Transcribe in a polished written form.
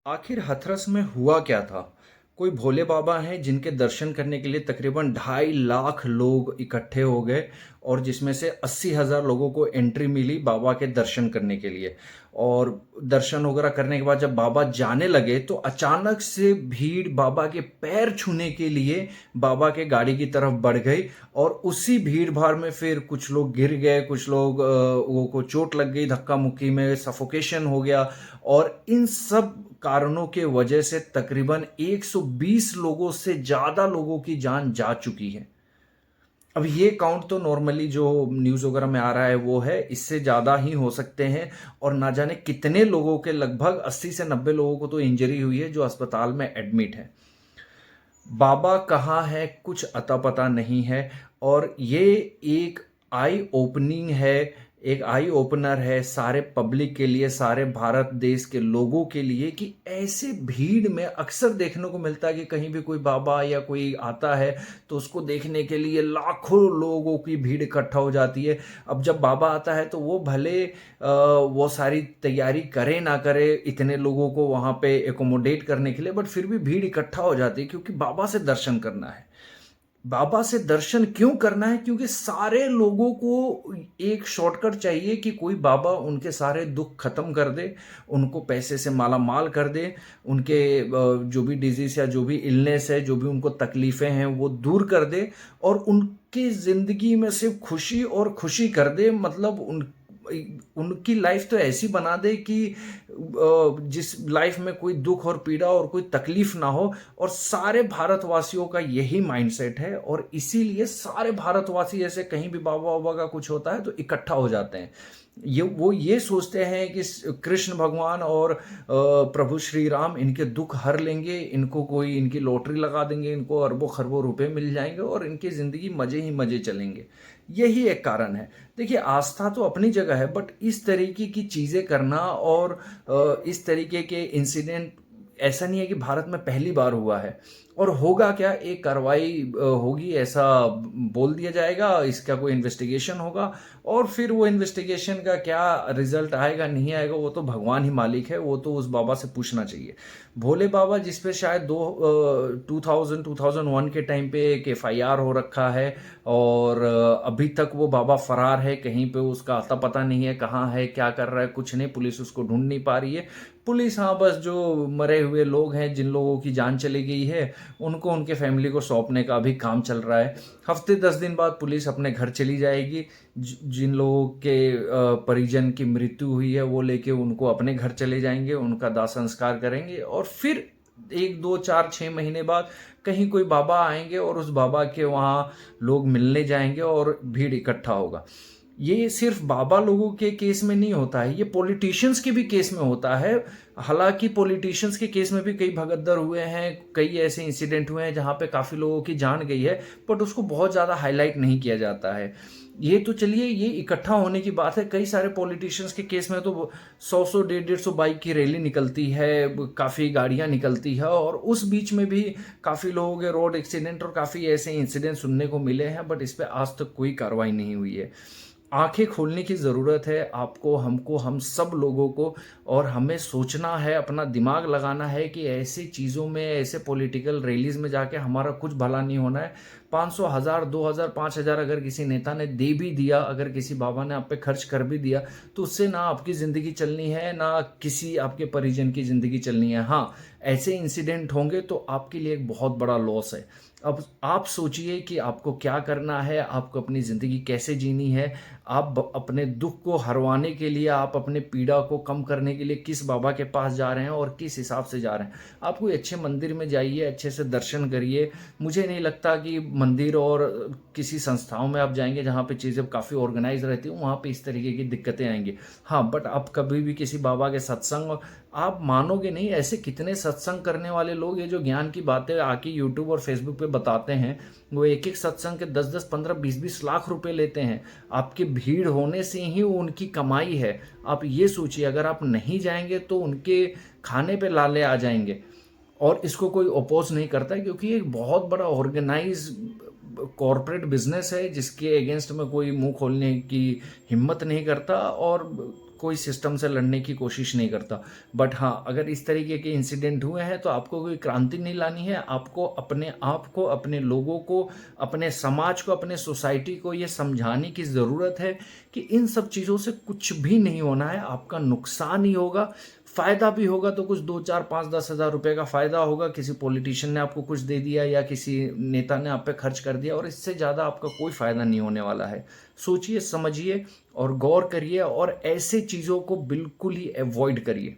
आखिर हाथरस में हुआ क्या था? कोई भोले बाबा हैं जिनके दर्शन करने के लिए तकरीबन 2.5 लाख लोग इकट्ठे हो गए और जिसमें से 80,000 लोगों को एंट्री मिली बाबा के दर्शन करने के लिए। और दर्शन वगैरह करने के बाद जब बाबा जाने लगे तो अचानक से भीड़ बाबा के पैर छूने के लिए बाबा के गाड़ी की तरफ बढ़ गई। और उसी भीड़ भाड़ में फिर कुछ लोग गिर गए, कुछ लोग वो को चोट लग गई, धक्का मुक्की में सफोकेशन हो गया। और इन सब कारणों के वजह से तकरीबन 120 लोगों से ज्यादा लोगों की जान जा चुकी है। अब ये काउंट तो नॉर्मली जो न्यूज़ वगैरह में आ रहा है वो है, इससे ज़्यादा ही हो सकते हैं। और ना जाने कितने लोगों के, लगभग 80 से 90 लोगों को तो इंजरी हुई है जो अस्पताल में एडमिट है। बाबा कहाँ है कुछ अता पता नहीं है। और ये एक आई ओपनिंग है, एक आई ओपनर है सारे पब्लिक के लिए, सारे भारत देश के लोगों के लिए, कि ऐसे भीड़ में अक्सर देखने को मिलता है कि कहीं भी कोई बाबा या कोई आता है तो उसको देखने के लिए लाखों लोगों की भीड़ इकट्ठा हो जाती है। अब जब बाबा आता है तो वो भले वो सारी तैयारी करे ना करे इतने लोगों को वहां पे एकोमोडेट करने के लिए, बट फिर भी भीड़ इकट्ठा हो जाती है क्योंकि बाबा से दर्शन करना है। बाबा से दर्शन क्यों करना है? क्योंकि सारे लोगों को एक शॉर्टकट चाहिए कि कोई बाबा उनके सारे दुख खत्म कर दे, उनको पैसे से माला माल कर दे, उनके जो भी डिजीज या जो भी इलनेस है, जो भी उनको तकलीफें हैं वो दूर कर दे और उनकी जिंदगी में सिर्फ खुशी और खुशी कर दे। मतलब उनकी लाइफ तो ऐसी बना दे कि जिस लाइफ में कोई दुख और पीड़ा और कोई तकलीफ ना हो। और सारे भारतवासियों का यही माइंडसेट है और इसीलिए सारे भारतवासी ऐसे कहीं भी बाबा बाबा का कुछ होता है तो इकट्ठा हो जाते हैं। वो ये सोचते हैं कि कृष्ण भगवान और प्रभु श्री राम इनके दुख हर लेंगे, इनको कोई इनकी लॉटरी लगा देंगे, इनको अरबों खरबों रुपए मिल जाएंगे और इनकी जिंदगी मजे ही मजे चलेंगे। यही एक कारण है। देखिए, आस्था तो अपनी जगह है, बट इस तरीके की चीजें करना और इस तरीके के इंसिडेंट ऐसा नहीं है कि भारत में पहली बार हुआ है। और होगा क्या, एक कार्रवाई होगी ऐसा बोल दिया जाएगा, इसका कोई इन्वेस्टिगेशन होगा और फिर वो इन्वेस्टिगेशन का क्या रिजल्ट आएगा नहीं आएगा वो तो भगवान ही मालिक है, वो तो उस बाबा से पूछना चाहिए। भोले बाबा जिस पे शायद 2001 के टाइम पे एक FIR हो रखा है और अभी तक वो बाबा फरार है, कहीं पे उसका अता पता नहीं है, कहाँ है, क्या कर रहा है, कुछ नहीं, पुलिस उसको ढूंढ नहीं पा रही है। पुलिस, हाँ, बस जो मरे हुए लोग हैं, जिन लोगों की जान चली गई है, उनको उनके फैमिली को सौंपने का अभी काम चल रहा है। हफ्ते 10 दिन बाद पुलिस अपने घर चली जाएगी। जिन लोगों के परिजन की मृत्यु हुई है वो लेके उनको अपने घर चले जाएंगे, उनका दाह संस्कार करेंगे और फिर 1 2 4 6 महीने बाद कहीं कोई बाबा आएंगे और उस बाबा के वहाँ लोग मिलने जाएंगे और भीड़ इकट्ठा होगा। ये सिर्फ बाबा लोगों के केस में नहीं होता है, ये पॉलिटिशियंस के भी केस में होता है। हालांकि पॉलिटिशियंस के केस में भी कई भगदड़ हुए हैं, कई ऐसे इंसिडेंट हुए हैं जहां पे काफी लोगों की जान गई है, बट उसको बहुत ज्यादा हाईलाइट नहीं किया जाता है। ये तो चलिए, ये इकट्ठा होने की बात है। कई सारे पॉलिटिशियंस के केस में तो 100 150 बाइक की रैली निकलती है, काफी गाड़ियां निकलती है और उस बीच में भी काफी लोगों के रोड एक्सीडेंट और काफी ऐसे इंसिडेंट सुनने को मिले हैं, बट इस पे आज तक कोई कार्रवाई नहीं हुई है। आंखें खोलने की ज़रूरत है आपको, हमको, हम सब लोगों को। और हमें सोचना है, अपना दिमाग लगाना है कि ऐसी चीज़ों में, ऐसे पॉलिटिकल रैलीज में जाके हमारा कुछ भला नहीं होना है। 500 1000 2000 5000 अगर किसी नेता ने दे भी दिया, अगर किसी बाबा ने आप पे खर्च कर भी दिया, तो उससे ना आपकी ज़िंदगी चलनी है ना किसी आपके परिजन की ज़िंदगी चलनी है। हाँ, ऐसे इंसिडेंट होंगे तो आपके लिए एक बहुत बड़ा लॉस है। अब आप सोचिए कि आपको क्या करना है, आपको अपनी ज़िंदगी कैसे जीनी है। आप अपने दुख को हरवाने के लिए, आप अपने पीड़ा को कम करने के लिए किस बाबा के पास जा रहे हैं और किस हिसाब से जा रहे हैं। आप कोई अच्छे मंदिर में जाइए, अच्छे से दर्शन करिए। मुझे नहीं लगता कि मंदिर और किसी संस्थाओं में आप जाएंगे जहाँ पे चीज़ें काफ़ी ऑर्गेनाइज रहती हूँ, वहाँ पे इस तरीके की दिक्कतें आएंगी। हाँ, बट आप कभी भी किसी बाबा के सत्संग, आप मानोगे नहीं, ऐसे कितने सत्संग करने वाले लोग, ये जो ज्ञान की बातें आके यूट्यूब और फेसबुक पे बताते हैं, वो एक एक सत्संग के 10 10 15 20 लाख रुपए लेते हैं। आपकी भीड़ होने से ही वो उनकी कमाई है। आप ये सोचिए, अगर आप नहीं जाएंगे तो उनके खाने पे लाले आ जाएंगे। और इसको कोई अपोज नहीं करता है क्योंकि एक बहुत बड़ा ऑर्गेनाइज कॉरपोरेट बिजनेस है जिसके अगेंस्ट में कोई मुंह खोलने की हिम्मत नहीं करता। और कोई सिस्टम से लड़ने की कोशिश नहीं करता। बट हाँ, अगर इस तरीके के इंसिडेंट हुए हैं तो आपको कोई क्रांति नहीं लानी है, आपको अपने आप को, अपने लोगों को, अपने समाज को, अपने सोसाइटी को ये समझाने की ज़रूरत है कि इन सब चीज़ों से कुछ भी नहीं होना है, आपका नुकसान ही होगा। फ़ायदा भी होगा तो कुछ 2, 4, 5, 10 हज़ार रुपये का फ़ायदा होगा, किसी पॉलिटिशियन ने आपको कुछ दे दिया या किसी नेता ने आप पे खर्च कर दिया, और इससे ज़्यादा आपका कोई फ़ायदा नहीं होने वाला है। सोचिए, समझिए और गौर करिए और ऐसे चीज़ों को बिल्कुल ही अवॉइड करिए।